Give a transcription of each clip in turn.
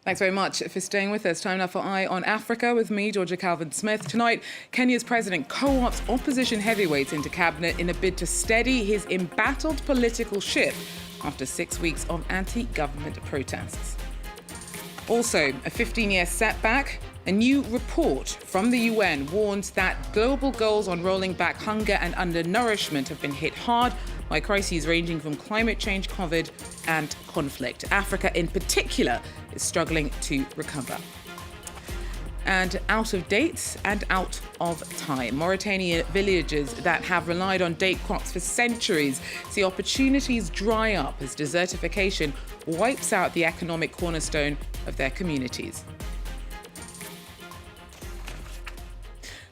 Thanks very much for staying with us. Time now for Eye on Africa with me, Georgia Calvin-Smith. Tonight, Kenya's president co-opts opposition heavyweights into cabinet in a bid to steady his embattled political ship after 6 weeks of anti-government protests. Also, a 15-year setback. A new report from the UN warns that global goals on rolling back hunger and undernourishment have been hit hard by crises ranging from climate change, COVID, and conflict. Africa, in particular, is struggling to recover. And out of dates and out of time. Mauritanian villagers that have relied on date crops for centuries see opportunities dry up as desertification wipes out the economic cornerstone of their communities.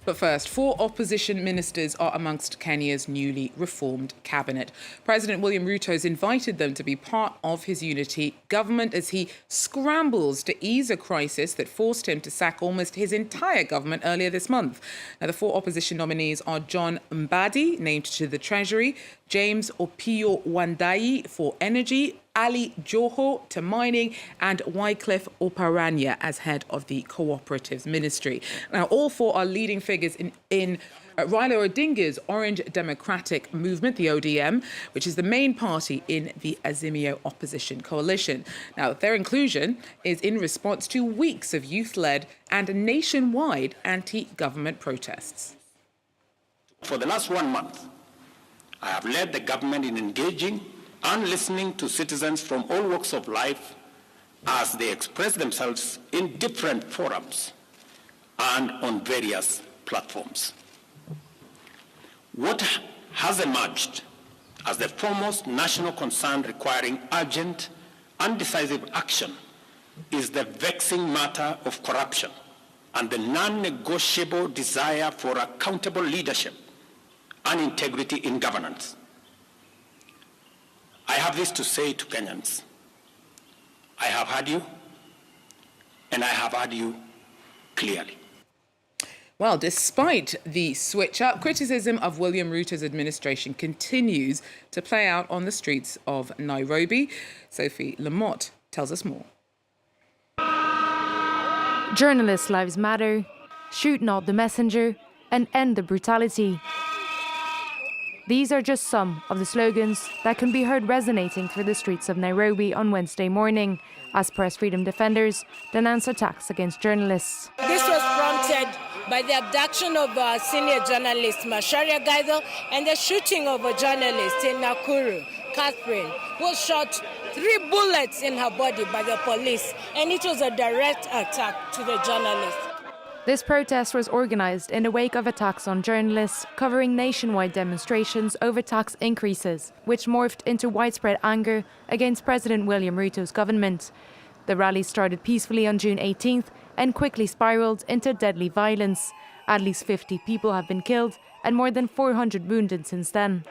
But first, 4 opposition ministers are amongst Kenya's newly reformed cabinet. President William Ruto has invited them to be part of his unity government as he scrambles to ease a crisis that forced him to sack almost his entire government earlier this month. Now, the 4 opposition nominees are John Mbadi, named to the Treasury, James Opio Wandai for Energy, Ali Joho to mining, and Wycliffe Oparanya as head of the Cooperatives Ministry. Now, all 4 are leading figures in Raila Odinga's Orange Democratic Movement, the ODM, which is the main party in the Azimio opposition coalition. Now, their inclusion is in response to weeks of youth-led and nationwide anti-government protests. For the last 1 month, I have led the government in engaging and listening to citizens from all walks of life as they express themselves in different forums and on various platforms. What has emerged as the foremost national concern requiring urgent and decisive action is the vexing matter of corruption and the non-negotiable desire for accountable leadership and integrity in governance. I have this to say to Kenyans. I have heard you, and I have heard you clearly. Well, despite the switch-up, criticism of William Ruto's administration continues to play out on the streets of Nairobi. Sophie Lamotte tells us more. Journalists' lives matter, shoot not the messenger, and end the brutality. These are just some of the slogans that can be heard resonating through the streets of Nairobi on Wednesday morning as press freedom defenders denounce attacks against journalists. This was prompted by the abduction of senior journalist Macharia Gaidel and the shooting of a journalist in Nakuru, Catherine, who was shot 3 bullets in her body by the police, and it was a direct attack to the journalist. This protest was organised in the wake of attacks on journalists, covering nationwide demonstrations over tax increases, which morphed into widespread anger against President William Ruto's government. The rally started peacefully on June 18th and quickly spiralled into deadly violence. At least 50 people have been killed and more than 400 wounded since then.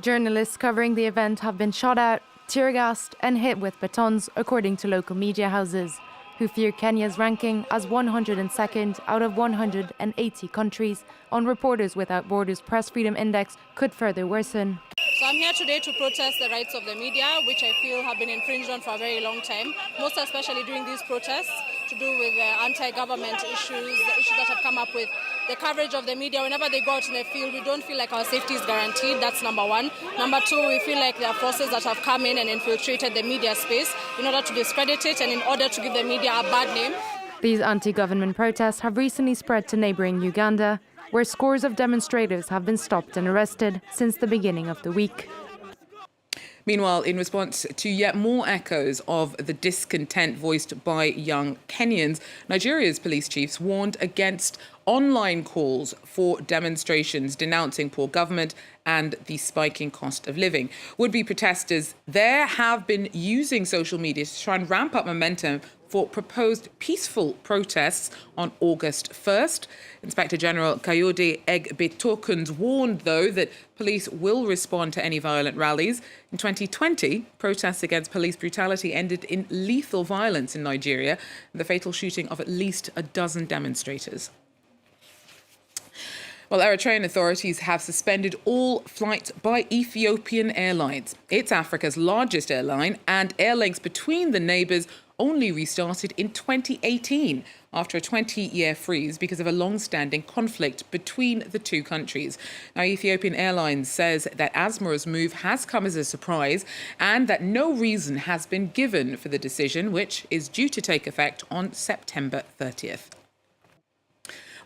Journalists covering the event have been shot at, tear-gassed and hit with batons, according to local media houses, who fear Kenya's ranking as 102nd out of 180 countries on Reporters Without Borders Press Freedom Index could further worsen. So I'm here today to protest the rights of the media, which I feel have been infringed on for a very long time, most especially during these protests to do with anti-government issues, the issues that have come up with the coverage of the media. Whenever they go out in the field, we don't feel like our safety is guaranteed. That's number one. Number two, we feel like there are forces that have come in and infiltrated the media space in order to discredit it and in order to give the media a bad name. These anti-government protests have recently spread to neighbouring Uganda, where scores of demonstrators have been stopped and arrested since the beginning of the week. Meanwhile, in response to yet more echoes of the discontent voiced by young Kenyans, Nigeria's police chiefs warned against online calls for demonstrations denouncing poor government and the spiking cost of living. Would-be protesters there have been using social media to try and ramp up momentum for proposed peaceful protests on August 1st. Inspector General Kayode Egbetokun warned, though, that police will respond to any violent rallies. In 2020, protests against police brutality ended in lethal violence in Nigeria, and the fatal shooting of at least a dozen demonstrators. Well, Eritrean authorities have suspended all flights by Ethiopian Airlines. It's Africa's largest airline, and air links between the neighbours only restarted in 2018 after a 20-year freeze because of a long-standing conflict between the two countries. Now, Ethiopian Airlines says that Asmara's move has come as a surprise and that no reason has been given for the decision, which is due to take effect on September 30th.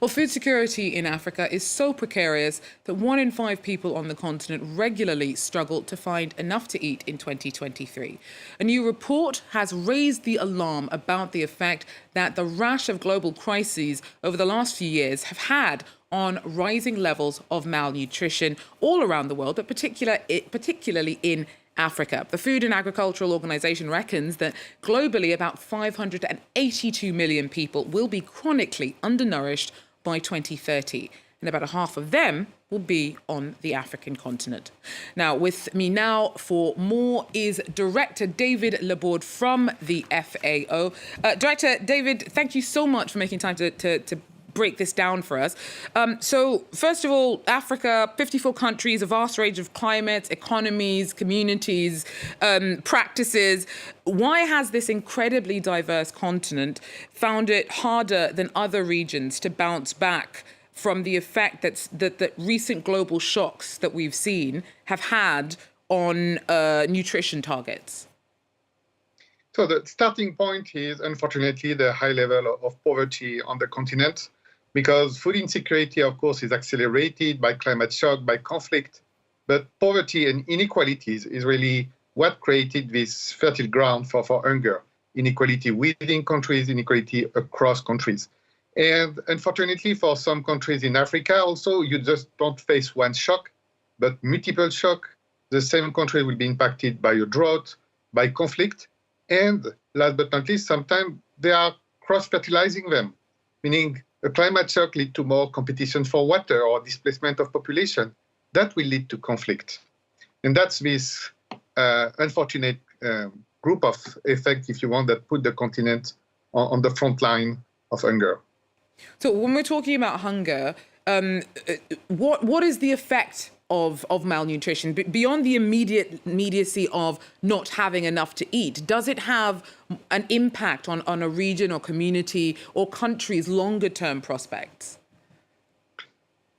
Well, food security in Africa is so precarious that 1 in 5 people on the continent regularly struggle to find enough to eat in 2023. A new report has raised the alarm about the effect that the rash of global crises over the last few years have had on rising levels of malnutrition all around the world, but particularly in Africa. The Food and Agricultural Organization reckons that globally about 582 million people will be chronically undernourished by 2030, and about a half of them will be on the African continent. Now, with me now for more is Director David Laborde from the FAO. Director David, thank you so much for making time to break this down for us. So, first of all, Africa, 54 countries, a vast range of climates, economies, communities, practices. Why has this incredibly diverse continent found it harder than other regions to bounce back from the effect that recent global shocks that we've seen have had on nutrition targets? So the starting point is, unfortunately, the high level of poverty on the continent, because food insecurity, of course, is accelerated by climate shock, by conflict. But poverty and inequalities is really what created this fertile ground for hunger. Inequality within countries, inequality across countries. And unfortunately, for some countries in Africa, also, you just don't face one shock, but multiple shocks. The same country will be impacted by a drought, by conflict. And last but not least, sometimes they are cross-fertilizing them, meaning a climate shock leads to more competition for water or displacement of population. That will lead to conflict. And that's this unfortunate group of effects, if you want, that put the continent on the front line of hunger. So when we're talking about hunger, what is the effect of malnutrition beyond the immediacy of not having enough to eat? Does it have an impact on a region or community or country's longer term prospects?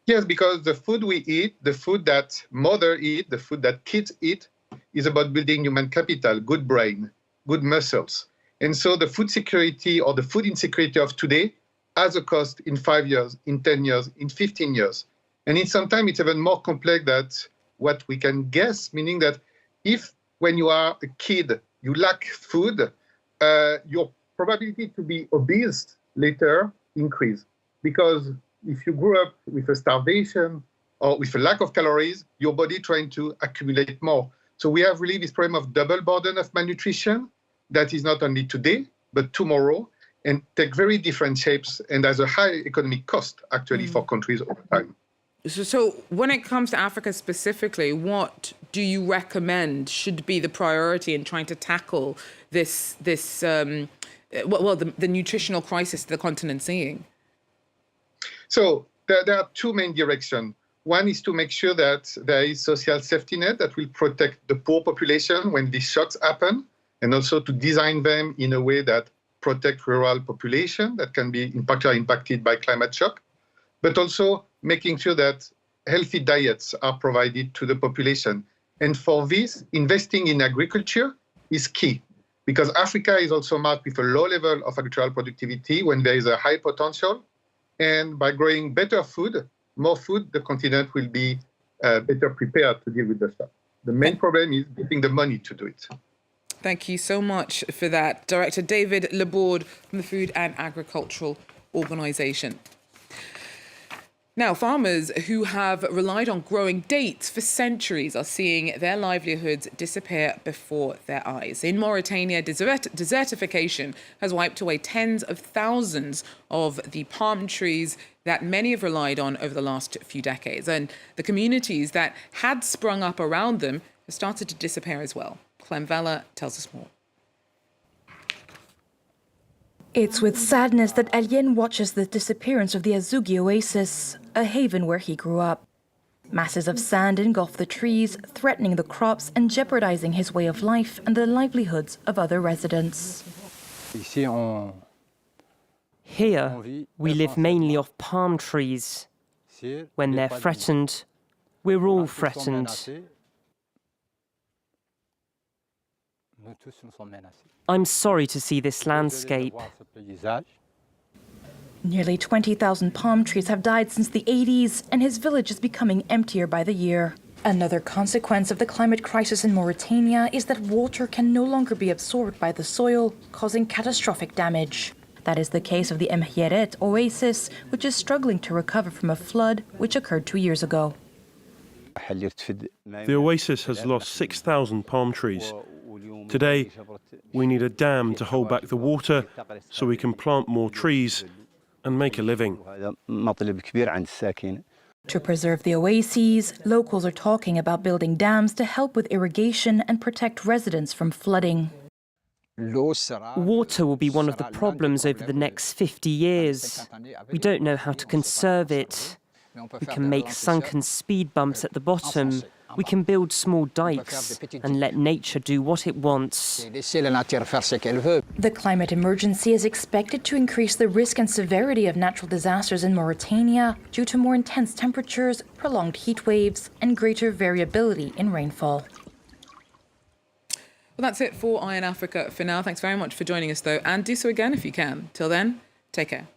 Yes, because the food we eat, the food that mothers eat, the food that kids eat, is about building human capital, good brain, good muscles. And so the food security or the food insecurity of today has a cost in 5 years, in 10 years, in 15 years. And sometimes it's even more complex than what we can guess, meaning that if when you are a kid, you lack food, your probability to be obese later increase. Because if you grew up with a starvation or with a lack of calories, your body trying to accumulate more. So we have really this problem of double burden of malnutrition that is not only today, but tomorrow, and take very different shapes and has a high economic cost actually for countries over time. So when it comes to Africa specifically, what do you recommend should be the priority in trying to tackle the nutritional crisis the continent's seeing? So there are two main directions. One is to make sure that there is social safety net that will protect the poor population when these shocks happen, and also to design them in a way that protect rural population that can be impacted by climate shock, but also making sure that healthy diets are provided to the population. And for this, investing in agriculture is key, because Africa is also marked with a low level of agricultural productivity when there is a high potential. And by growing better food, more food, the continent will be better prepared to deal with the shock. The main problem is getting the money to do it. Thank you so much for that. Director David Laborde from the Food and Agricultural Organization. Now, farmers who have relied on growing dates for centuries are seeing their livelihoods disappear before their eyes. In Mauritania, desertification has wiped away tens of thousands of the palm trees that many have relied on over the last few decades. And the communities that had sprung up around them have started to disappear as well. Clem Vella tells us more. It's with sadness that Alien watches the disappearance of the Azugi oasis, a haven where he grew up. Masses of sand engulf the trees, threatening the crops and jeopardizing his way of life and the livelihoods of other residents. Here, we live mainly off palm trees. When they're threatened, we're all threatened. I'm sorry to see this landscape. Nearly 20,000 palm trees have died since the 80s, and his village is becoming emptier by the year. Another consequence of the climate crisis in Mauritania is that water can no longer be absorbed by the soil, causing catastrophic damage. That is the case of the Mhieret oasis, which is struggling to recover from a flood which occurred 2 years ago. The oasis has lost 6,000 palm trees. Today, we need a dam to hold back the water so we can plant more trees and make a living. To preserve the oases, locals are talking about building dams to help with irrigation and protect residents from flooding. Water will be one of the problems over the next 50 years. We don't know how to conserve it. We can make sunken speed bumps at the bottom. We can build small dikes and let nature do what it wants. The climate emergency is expected to increase the risk and severity of natural disasters in Mauritania due to more intense temperatures, prolonged heat waves, and greater variability in rainfall. Well, that's it for Eye in Africa for now. Thanks very much for joining us, though, and do so again if you can. Till then, take care.